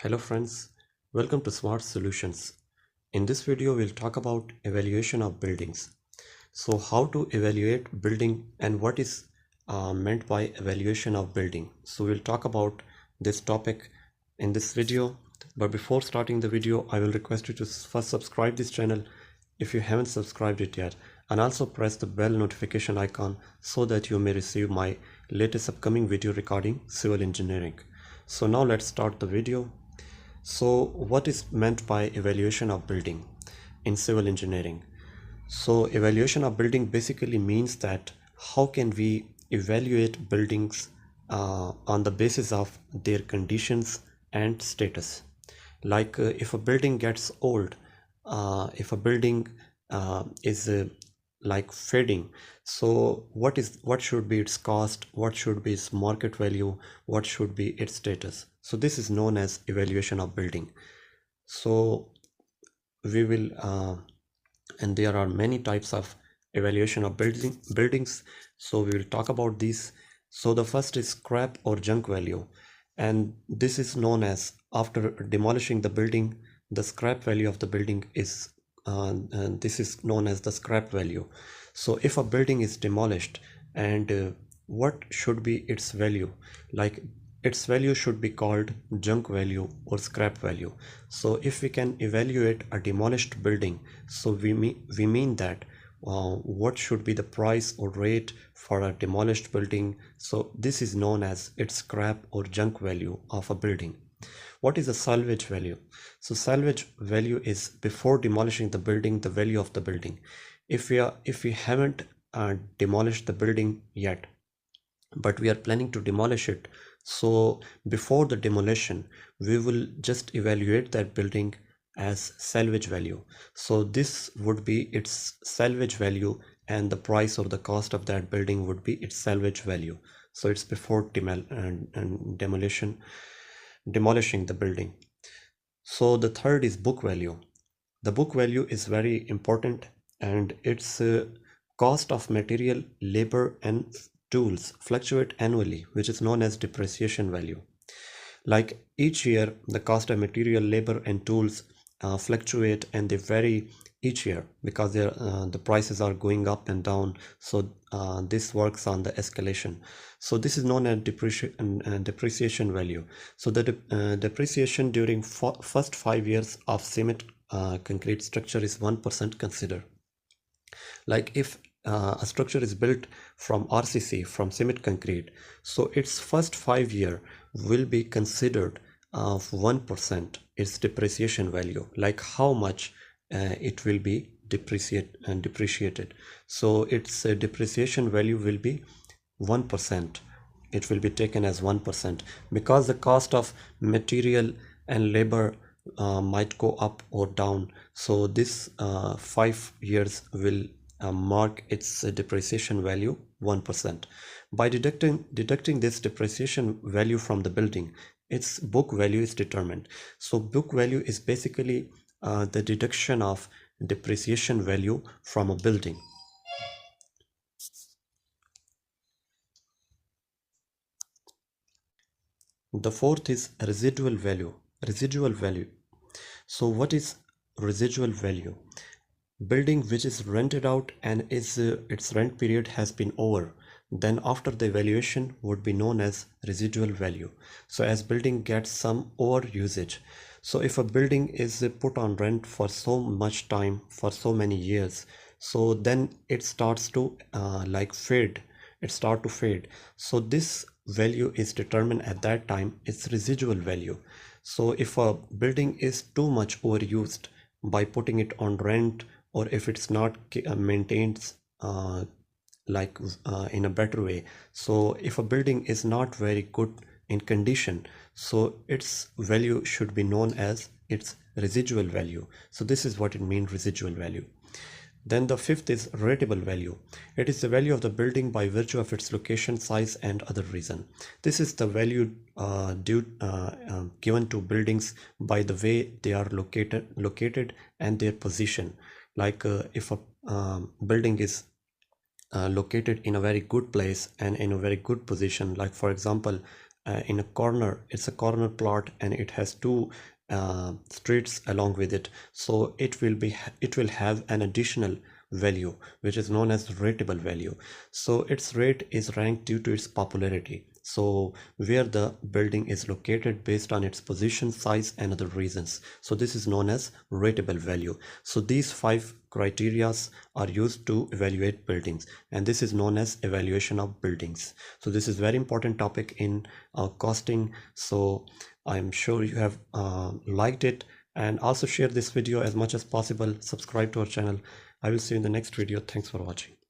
Hello friends, welcome to Smart Solutions. In this video we'll talk about evaluation of buildings. So how to evaluate building and what is meant by evaluation of building. So we'll talk about this topic in this video, but before starting the video I will request you to first subscribe this channel if you haven't subscribed it yet, and also press the bell notification icon so that you may receive my latest upcoming video regarding civil engineering. So now let's start the video. So what is meant by evaluation of building in civil engineering? So evaluation of building basically means that how can we evaluate buildings on the basis of their conditions and status. Like if a building gets old, if a building is like fading, so what should be its cost, what should be its market value, what should be its status. So this is known as evaluation of building. So we will and there are many types of evaluation of buildings, so we will talk about these. So the first is scrap or junk value, and this is known as after demolishing the building, the scrap value of the building is and this is known as the scrap value. So if a building is demolished, and what should be its value, like its value should be called junk value or scrap value. So if we can evaluate a demolished building, so we mean that what should be the price or rate for a demolished building. So this is known as its scrap or junk value of a building. What is a salvage value? So salvage value is before demolishing the building, the value of the building. If we haven't demolished the building yet, but we are planning to demolish it, so before the demolition we will just evaluate that building as salvage value. So this would be its salvage value, and the price or the cost of that building would be its salvage value. So it's before demolishing the building. So the third is book value. The book value is very important, and its cost of material, labor and tools fluctuate annually, which is known as depreciation value. Like each year the cost of material, labor and tools fluctuate, and they vary each year because the prices are going up and down. So this works on the escalation. So this is known as depreciation value. So the depreciation during first 5 years of cement concrete structure is 1% considered. Like if a structure is built from RCC, from cement concrete, so its first 5 year will be considered of 1% its depreciation value, like how much it will be depreciated. So its depreciation value will be 1%. It will be taken as 1% because the cost of material and labor might go up or down. So this 5 years will mark its depreciation value 1%. By deducting this depreciation value from the building, its book value is determined. So book value is basically the deduction of depreciation value from a building. The fourth is residual value. Residual value. So what is residual value? Building which is rented out and its rent period has been over, then after the evaluation would be known as residual value. So as building gets some over usage, so if a building is put on rent for so much time, for so many years, so then it starts to like fade. It start to fade. So this value is determined at that time, it's residual value. So if a building is too much overused by putting it on rent, or if it's not maintained in a better way, so if a building is not very good in condition, so its value should be known as its residual value. So this is what it means, residual value. Then the fifth is rateable value. It is the value of the building by virtue of its location, size and other reason. This is the value given to buildings by the way they are located and their position. Like if a building is located in a very good place and in a very good position, like for example in a corner. It's a corner plot and it has two streets along with it, so it will have an additional value which is known as rateable value. So its rate is ranked due to its popularity, so where the building is located based on its position, size and other reasons. So this is known as rateable value. So these 5 criterias are used to evaluate buildings, and this is known as evaluation of buildings. So this is very important topic in costing. So I'm sure you have liked it, and also share this video as much as possible. Subscribe to our channel. I will see you in the next video. Thanks for watching.